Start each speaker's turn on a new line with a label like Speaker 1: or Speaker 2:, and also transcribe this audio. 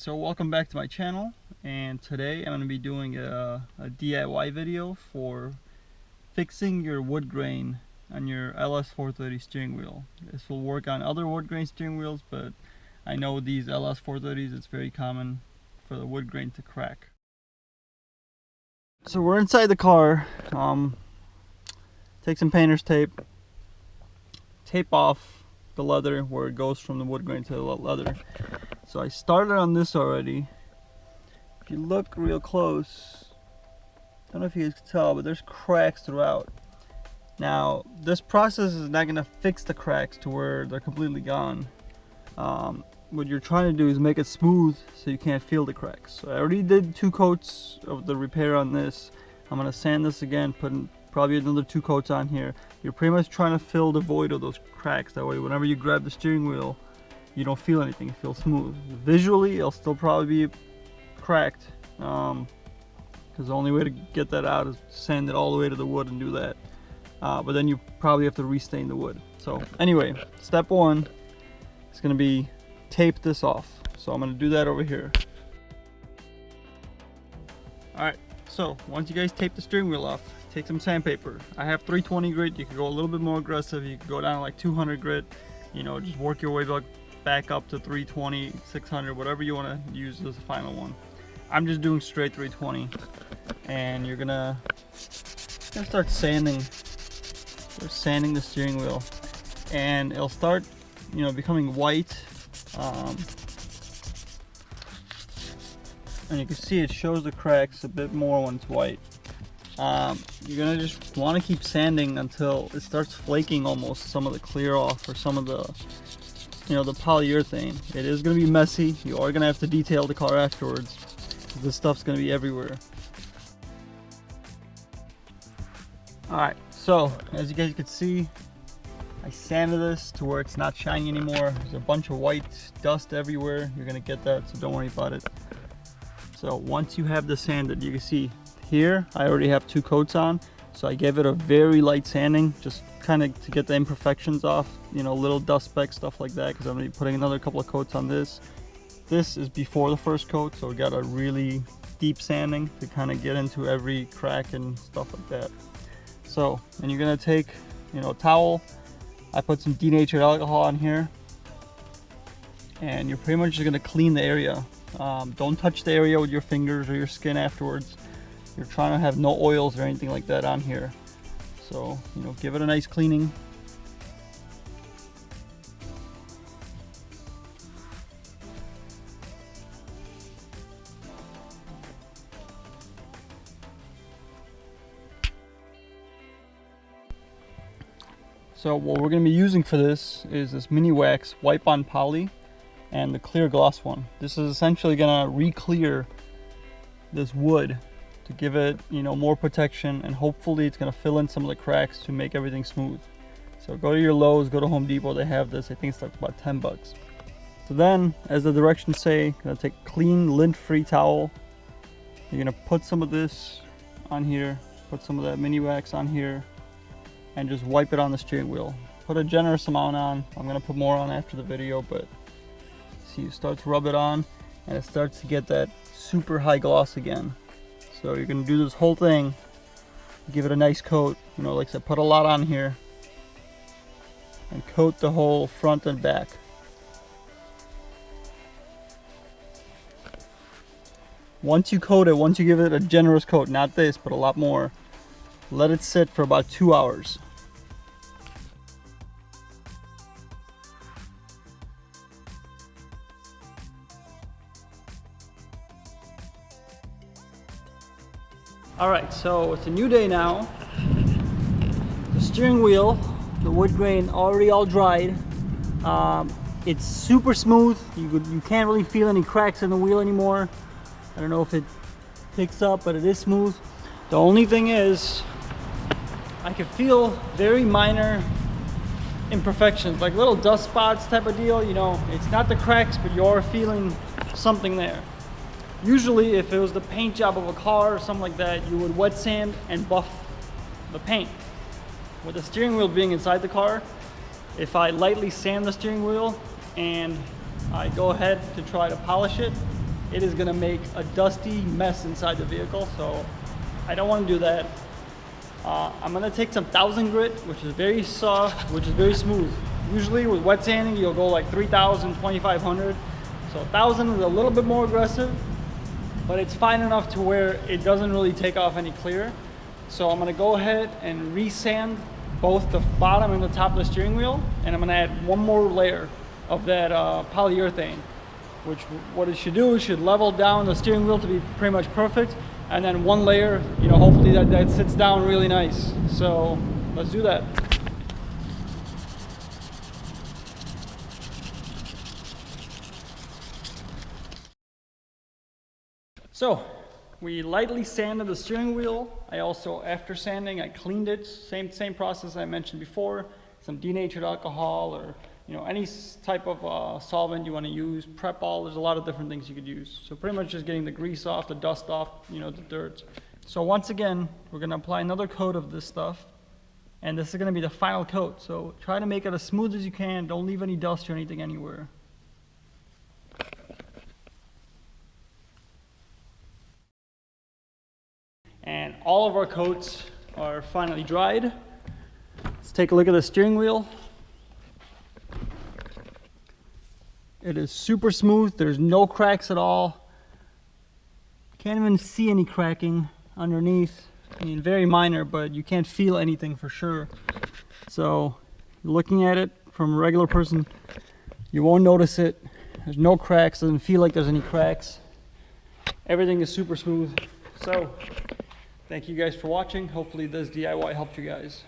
Speaker 1: So welcome back to my channel, and today I'm going to be doing a DIY video for fixing your wood grain on your Ls430 steering wheel. This will work on other wood grain steering wheels, but I know these Ls430s, it's very common for the wood grain to crack. So we're inside the car. Take some painter's tape, tape off the leather where it goes from the wood grain to the leather. So I started on this already. If you look real close, I don't know if you guys can tell, but there's cracks throughout. Now, this process is not going to fix the cracks to where they're completely gone. What you're trying to do is make it smooth so you can't feel the cracks. So I already did 2 coats of the repair on this. I'm going to sand this again, put probably another 2 coats on here. You're pretty much trying to fill the void of those cracks. That way, whenever you grab the steering wheel, you don't feel anything, it feels smooth. Visually, it'll still probably be cracked, because the only way to get that out is sand it all the way to the wood and do that. But then you probably have to restain the wood. So anyway, step 1 is going to be tape this off. So I'm going to do that over here. Alright, so once you guys tape the steering wheel off, take some sandpaper. I have 320 grit. You can go a little bit more aggressive. You can go down to like 200 grit. You know, just work your way back up to 320, 600, whatever you want to use as the final one. I'm just doing straight 320, and you're gonna start sanding. Start sanding the steering wheel, and it'll start, becoming white. And you can see it shows the cracks a bit more when it's white. You're gonna just want to keep sanding until it starts flaking almost some of the clear off, or some of the the polyurethane. It is going to be messy. You are going to have to detail the car afterwards. This stuff's going to be everywhere. Alright, so as you guys can see, I sanded this to where it's not shiny anymore. There's a bunch of white dust everywhere. You're going to get that, so don't worry about it. So once you have this sanded, you can see here I already have 2 coats on. So I gave it a very light sanding, just kind of to get the imperfections off, little dust specks, stuff like that, because I'm going to be putting another couple of coats on this. This is before the first coat, so we got a really deep sanding to kind of get into every crack and stuff like that. So, and you're going to take, a towel. I put some denatured alcohol on here, and you're pretty much just going to clean the area. Don't touch the area with your fingers or your skin afterwards. You're trying to have no oils or anything like that on here. So, give it a nice cleaning. So what we're going to be using for this is this mini wax wipe on poly and the clear gloss one. This is essentially going to re-clear this wood to give it, more protection, and hopefully it's going to fill in some of the cracks to make everything smooth. So go to your Lowe's, go to Home Depot, they have this. I think it's like about 10 bucks. So then, as the directions say, you're going to take a clean, lint-free towel. You're going to put some of this on here, put some of that mini wax on here, and just wipe it on the steering wheel. Put a generous amount on. I'm going to put more on after the video, but see, you start to rub it on, and it starts to get that super high gloss again. So you're going to do this whole thing, give it a nice coat, like I said, put a lot on here, and coat the whole front and back. Once you coat it, once you give it a generous coat, not this, but a lot more, let it sit for about 2 hours. Alright, so it's a new day now. The steering wheel, the wood grain already all dried. It's super smooth. You can't really feel any cracks in the wheel anymore. I don't know if it picks up, but it is smooth. The only thing is, I can feel very minor imperfections, like little dust spots type of deal. It's not the cracks, but you are feeling something there. Usually, if it was the paint job of a car or something like that, you would wet sand and buff the paint. With the steering wheel being inside the car, if I lightly sand the steering wheel and I go ahead to try to polish it, it is gonna make a dusty mess inside the vehicle, so I don't wanna do that. I'm gonna take some 1000 grit, which is very soft, which is very smooth. Usually with wet sanding, you'll go like 3000, 2500. So 1000 is a little bit more aggressive, but it's fine enough to where it doesn't really take off any clear. So I'm gonna go ahead and re-sand both the bottom and the top of the steering wheel, and I'm gonna add one more layer of that polyurethane, which what it should do is should level down the steering wheel to be pretty much perfect, and then one layer, you know, hopefully that sits down really nice. So let's do that. So we lightly sanded the steering wheel. I also, after sanding, I cleaned it. Same process I mentioned before. Some denatured alcohol, or any type of solvent you want to use. Prep all. There's a lot of different things you could use. So pretty much just getting the grease off, the dust off, the dirt. So once again, we're going to apply another coat of this stuff, and this is going to be the final coat. So try to make it as smooth as you can. Don't leave any dust or anything anywhere. And all of our coats are finally dried. Let's take a look at the steering wheel. It is super smooth. There's no cracks at all. Can't even see any cracking underneath. I mean, very minor, but you can't feel anything for sure. So looking at it from a regular person, you won't notice it. There's no cracks. Doesn't feel like there's any cracks. Everything is super smooth. So thank you guys for watching. Hopefully this DIY helped you guys.